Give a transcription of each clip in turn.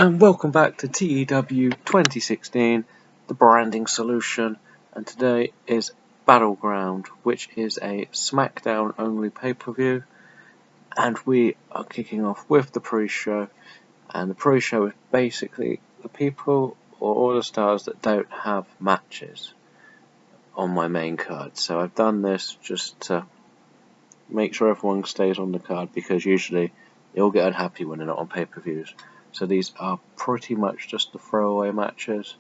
and welcome back to TEW 2016, the branding solution, and today is Battleground, which is a SmackDown only pay-per-view, and we are kicking off with the pre-show, and the pre-show is basically the people or all the stars that don't have matches on my main card. So I've done this just to make sure everyone stays on the card, because usually you'll get unhappy when they're not on pay-per-views. So these are pretty much just the throwaway matches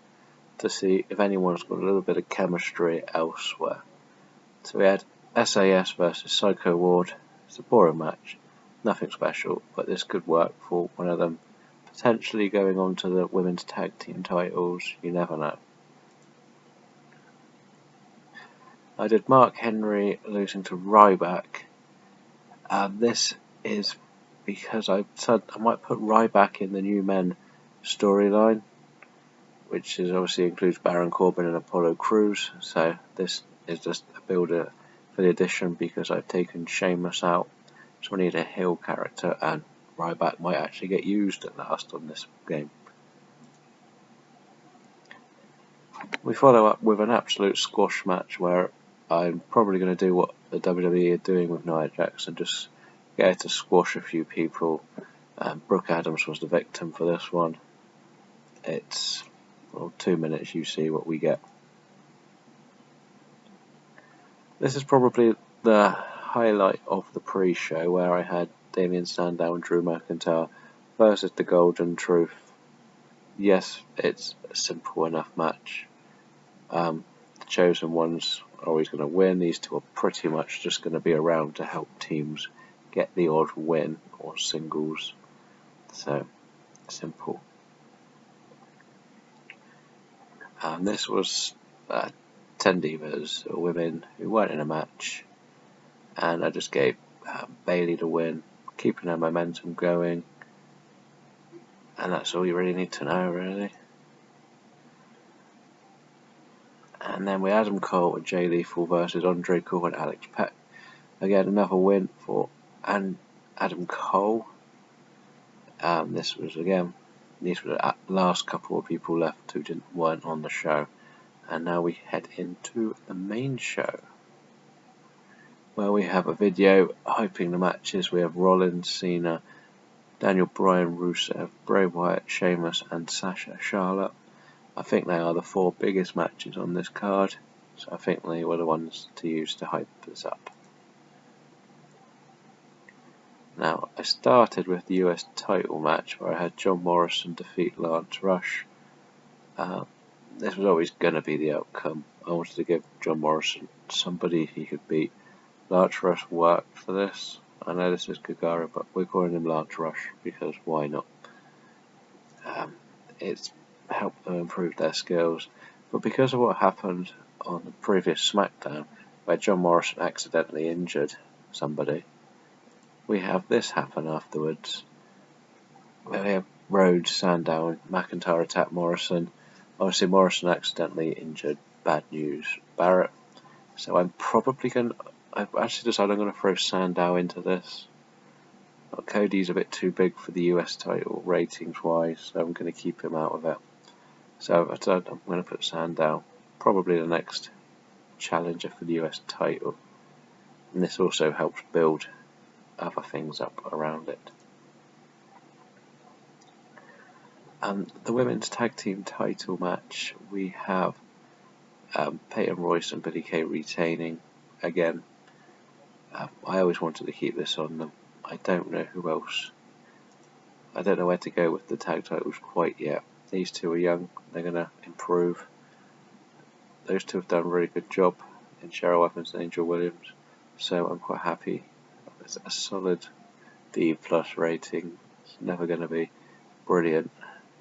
to see if anyone's got a little bit of chemistry elsewhere. So we had SAS versus Psycho Ward. It's a boring match, nothing special, but this could work for one of them potentially going on to the women's tag team titles. You never know. I did Mark Henry losing to Ryback. This is because I said I might put Ryback in the New Men storyline, which is obviously includes Baron Corbin and Apollo Crews. So this is just a builder for the addition, because I've taken Sheamus out, so I need a heel character, and Ryback might actually get used at last on this game. We follow up with an absolute squash match where I'm probably going to do what the WWE are doing with Nia Jax and just get her to squash a few people. Brooke Adams was the victim for this one. It's 2 minutes, you see what we get. This is probably the highlight of the pre-show, where I had Damien Sandow and Drew McIntyre versus the Golden Truth. Yes, it's a simple enough match. The chosen ones are always going to win. These two are pretty much just going to be around to help teams get the odd win or singles. So simple. And this was 10 divas, or women who weren't in a match, and I just gave Bayley the win, keeping her momentum going, and that's all you really need to know, really. And then we had Adam Cole and Jay Lethal versus Andre Cole and Alex Peck. Again, another win for Adam Cole. These were the last couple of people left who weren't on the show. And now we head into the main show, where we have a video hyping the matches. We have Rollins, Cena, Daniel Bryan, Rusev, Bray Wyatt, Sheamus, and Sasha Charlotte. I think they are the 4 biggest matches on this card, so I think they were the ones to use to hype this up. Now, I started with the US title match, where I had John Morrison defeat Lance Rush. This was always going to be the outcome. I wanted to give John Morrison somebody he could beat. Lance Rush worked for this. I know this is Gagara, but we're calling him Lance Rush because why not? It's helped them improve their skills. But because of what happened on the previous SmackDown, where John Morrison accidentally injured somebody, we have this happen afterwards, where we have Rhodes, Sandow, and McIntyre attack Morrison. Obviously, Morrison accidentally injured, bad news, Barrett. So I've actually decided I'm going to throw Sandow into this. Cody's a bit too big for the US title ratings wise, so I'm going to keep him out of it. So I decided I'm going to put Sandow, probably the next challenger for the US title. And this also helps build other things up around it. And the women's tag team title match, we have Peyton Royce and Billie Kay retaining again. I always wanted to keep this on them. I don't know who else. I don't know where to go with the tag titles quite yet. These two are young, they're going to improve. Those two have done a really good job in Cheryl Evans and Angel Williams, so I'm quite happy. It's a solid D+ rating. It's never going to be brilliant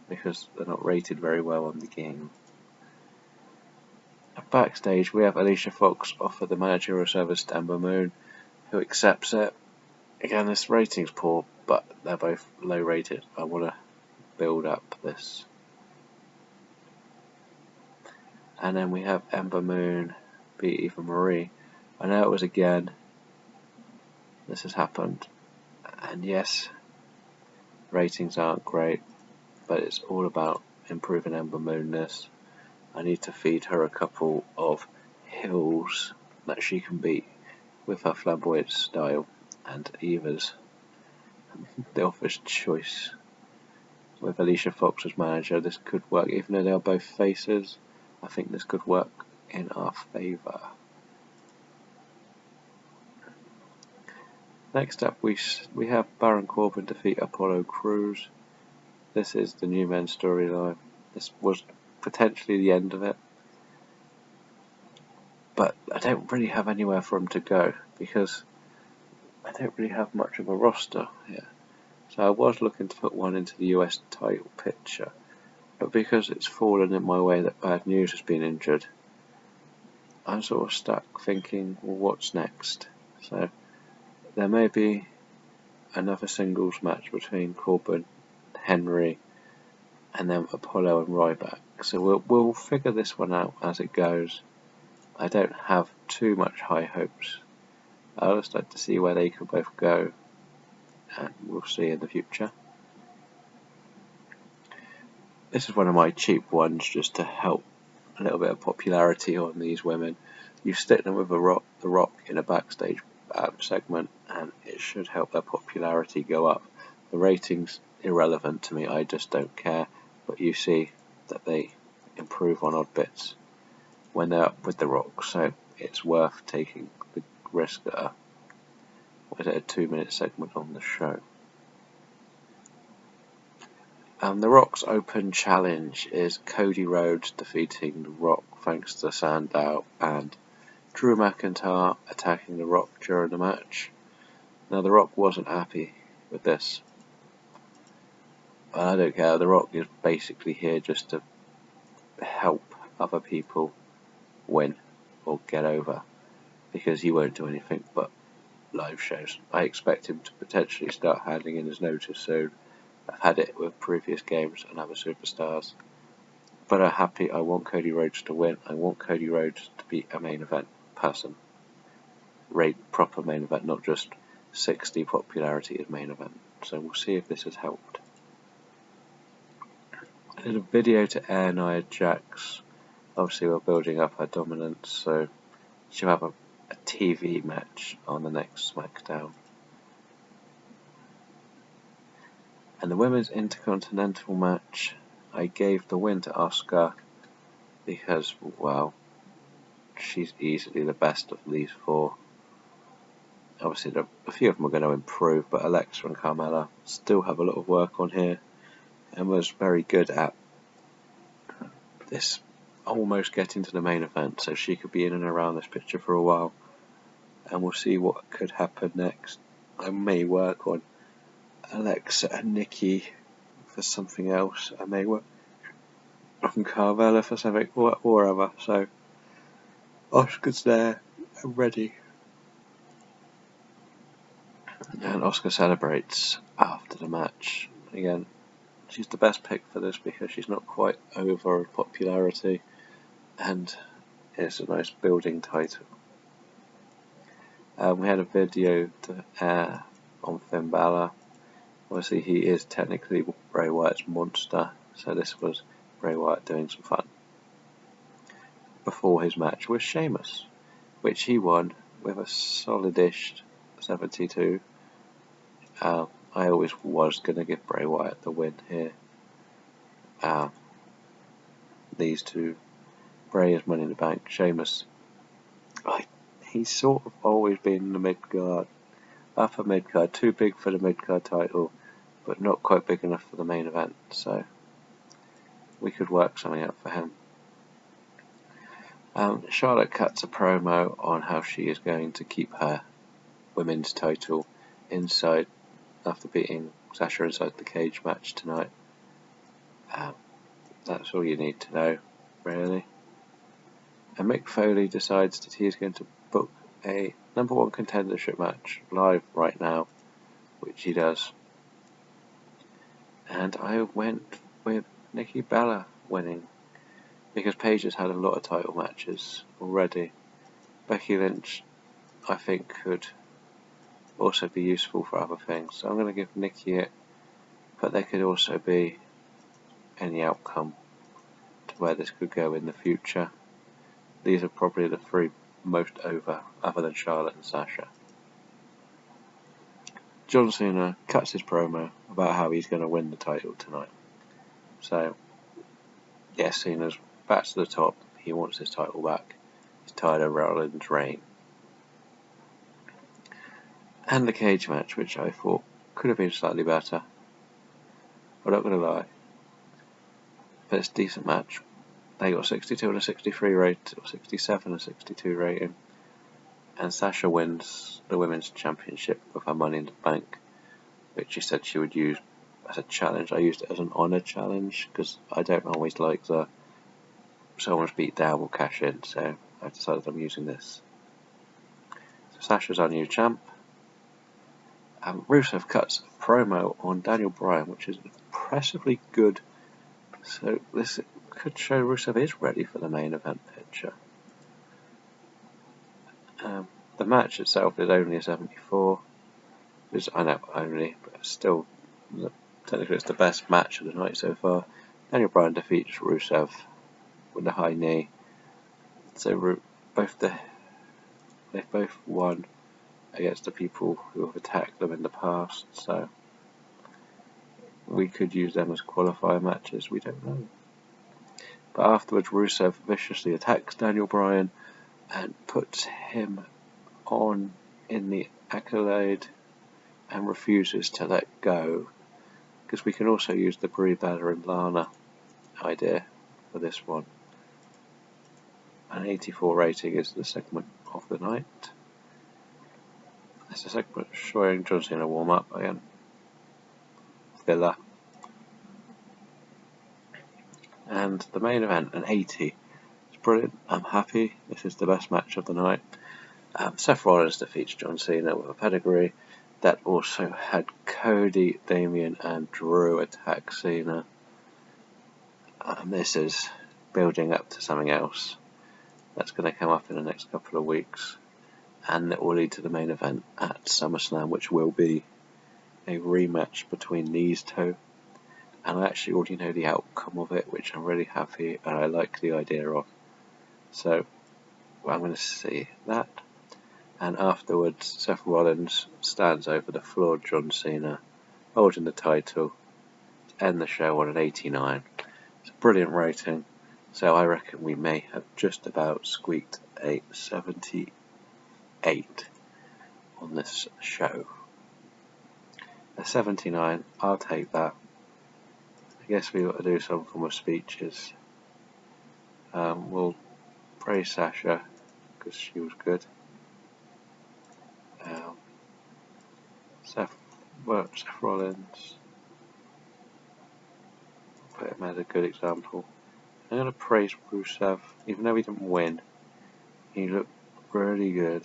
because they're not rated very well on the game. Backstage, we have Alicia Fox offer the managerial service to Ember Moon, who accepts it. Again, this rating's poor, but they're both low rated. I want to build up this. And then we have Ember Moon beat Eva Marie. I know it was again. This has happened. And yes, ratings aren't great. but it's all about improving Ember Moon this. I need to feed her a couple of hills that she can beat with her flamboyant style, and Eva's the obvious choice. With Alicia Fox as manager, this could work. Even though they are both faces, I think this could work in our favour. Next up, we have Baron Corbin defeat Apollo Crews. This is the new men's storyline. This was potentially the end of it, but I don't really have anywhere for him to go because I don't really have much of a roster here. So I was looking to put one into the US title picture, but because it's fallen in my way that Bad News has been injured, I'm sort of stuck thinking, well, what's next? So there may be another singles match between Corbin, Henry, and then Apollo and Ryback. So we'll figure this one out as it goes. I don't have too much high hopes. I'll just like to see where they could both go, and we'll see in the future. This is one of my cheap ones just to help a little bit of popularity on these women. You stick them with the Rock in a backstage segment, and it should help their popularity go up. The ratings irrelevant to me, I just don't care. But you see that they improve on odd bits when they're up with the Rock, so it's worth taking the risk at a 2-minute segment on the show. The Rock's open challenge is Cody Rhodes defeating The Rock thanks to Sandow and Drew McIntyre attacking The Rock during the match. Now The Rock wasn't happy with this. I don't care, The Rock is basically here just to help other people win or get over, because he won't do anything but live shows. I expect him to potentially start handing in his notice soon. I've had it with previous games and other superstars. But I'm happy. I want Cody Rhodes to win. I want Cody Rhodes to be a main event person. Proper main event, not just 60 popularity as main event. So we'll see if this has helped. There's a video to air Nia Jax. Obviously we're building up our dominance, so she'll have a TV match on the next SmackDown. And the Women's Intercontinental match, I gave the win to Asuka because, well, she's easily the best of these four. Obviously, a few of them are going to improve, but Alexa and Carmella still have a lot of work on here and was very good at this almost getting to the main event, so she could be in and around this picture for a while. And we'll see what could happen next. I may work on Alexa and Nikki for something else. I may work on Carmella for something or other. So Asuka's there and ready. And Asuka celebrates after the match. Again, she's the best pick for this because she's not quite over popularity, and it's a nice building title. We had a video to air on Finn Balor. Obviously, he is technically Bray Wyatt's monster, so this was Bray Wyatt doing some fun before his match with Sheamus, which he won with a solid-ish 72. I always was going to give Bray Wyatt the win here. These two, Bray is Money in the Bank. Sheamus, he's sort of always been in the mid-card, upper mid-card, too big for the mid-card title, but not quite big enough for the main event, so we could work something out for him. Charlotte cuts a promo on how she is going to keep her women's title inside after beating Sasha inside the cage match tonight. That's all you need to know, really. And Mick Foley decides that he is going to book a #1 contendership match live right now, which he does. And I went with Nikki Bella winning, because Paige has had a lot of title matches already. Becky Lynch, I think, could also be useful for other things, so I'm going to give Nikki it, but there could also be any outcome to where this could go in the future. These are probably the three most over, other than Charlotte and Sasha. John Cena cuts his promo about how he's going to win the title tonight. So, yes, Cena's back to the top. He wants his title back. He's tired of Rollins' reign. And the cage match, which I thought could have been slightly better. I'm not going to lie. But it's a decent match. They got 62 and a 63 rate, or 67 and a 62 rating. And Sasha wins the Women's Championship with her Money in the Bank, which she said she would use as a challenge. I used it as an honour challenge, because I don't always like the someone's beat down will cash in, so I've decided I'm using this. So Sasha's our new champ. Rusev cuts a promo on Daniel Bryan, which is impressively good. So this could show Rusev is ready for the main event picture. The match itself is only a 74. Which I know only, but still, technically it's the best match of the night so far. Daniel Bryan defeats Rusev with a high knee. So they've both won against the people who have attacked them in the past. So we could use them as qualifier matches. We don't know. But afterwards, Rusev viciously attacks Daniel Bryan and puts him on in the accolade and refuses to let go, because we can also use the Brie Bella and Lana idea for this one. An 84 rating is the segment of the night. It's a segment showing John Cena warm up again. Villa. And the main event, an 80. It's brilliant. I'm happy. This is the best match of the night. Seth Rollins defeats John Cena with a pedigree. That also had Cody, Damian and Drew attack Cena. This is building up to something else that's going to come up in the next couple of weeks, and it will lead to the main event at SummerSlam, which will be a rematch between these two. And I actually already know the outcome of it, which I'm really happy and I like the idea of. So I'm going to see that. And afterwards, Seth Rollins stands over the floored John Cena, holding the title, to end the show on an 89. It's a brilliant rating, so I reckon we may have just about squeaked a 78 on this show. A 79, I'll take that. I guess we've got to do some form of speeches. We'll praise Sasha, because she was good. Seth Rollins, put him as a good example. I'm going to praise Rusev, even though he didn't win. He looked really good.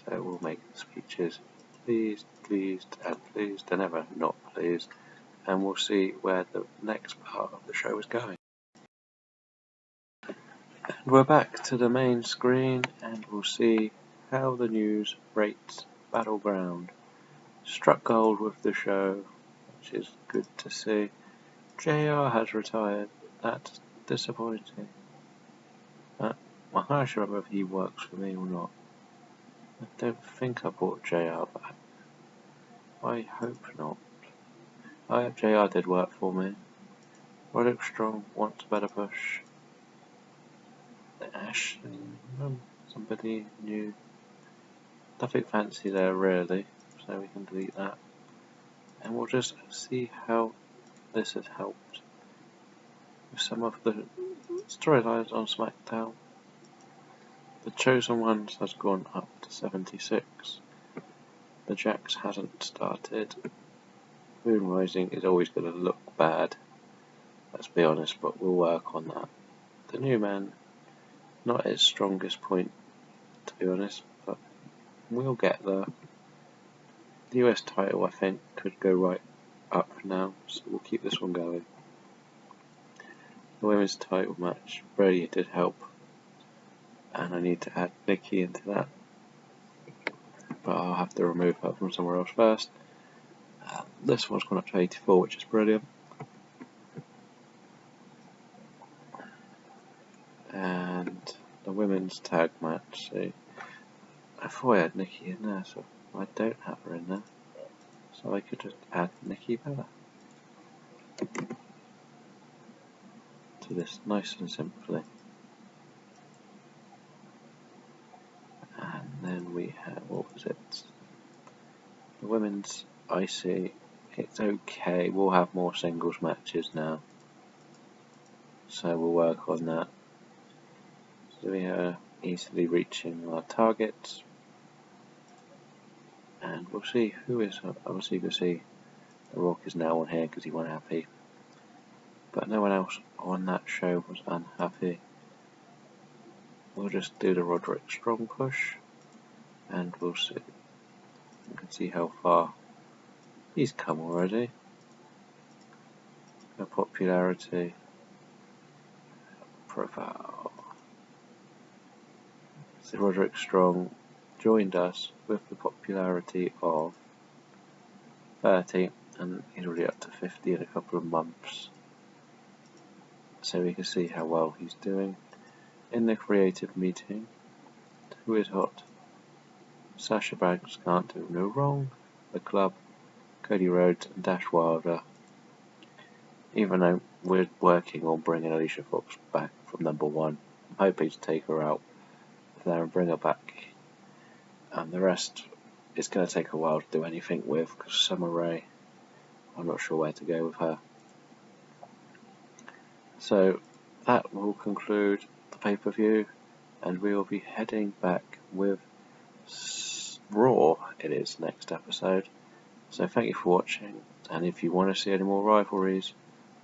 So we'll make speeches. Pleased, pleased, and pleased, and never not pleased. And we'll see where the next part of the show is going. And we're back to the main screen, and we'll see how the news rates Battleground. Struck gold with the show, which is good to see. JR has retired. That's disappointing. I can't remember if he works for me or not. I don't think I bought JR back. I hope not. I hope JR did work for me. Roderick Strong wants a better push. Ashley, somebody new. Nothing fancy there really, so we can delete that. And we'll just see how this has helped with some of the storylines on SmackDown. The Chosen Ones has gone up to 76. The Jax hasn't started. Moon Rising is always going to look bad, let's be honest, but we'll work on that. The New Man, not its strongest point, to be honest, but we'll get there. The US title, I think, could go right up now, so we'll keep this one going. The women's title match really did help, and I need to add Nikki into that, but I'll have to remove her from somewhere else first. This one's gone up to 84, which is brilliant. And the women's tag match. See, I thought I had Nikki in there, so I don't have her in there. So I could just add Nikki Bella to this nice and simply. And then we have, what was it? The women's IC. It's okay, we'll have more singles matches now. So we'll work on that. So we are easily reaching our targets. And we'll see who is, obviously you can see The Rock is now on here because he wasn't happy. But no one else on that show was unhappy. We'll just do the Roderick Strong push. And we'll see. You can see how far he's come already. The popularity. Profile. So Roderick Strong joined us with the popularity of 30, and he's already up to 50 in a couple of months. So we can see how well he's doing. In the creative meeting, who is hot? Sasha Banks can't do no wrong. The Club, Cody Rhodes and Dash Wilder. Even though we're working on bringing Alicia Fox back from number 1, I'm hoping to take her out there and bring her back. And the rest is going to take a while to do anything with, because Summer Rae, I'm not sure where to go with her. So that will conclude the pay-per-view, and we will be heading back with Raw. It is next episode. So thank you for watching, and if you want to see any more rivalries,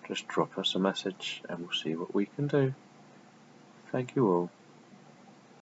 just drop us a message and we'll see what we can do. Thank you all.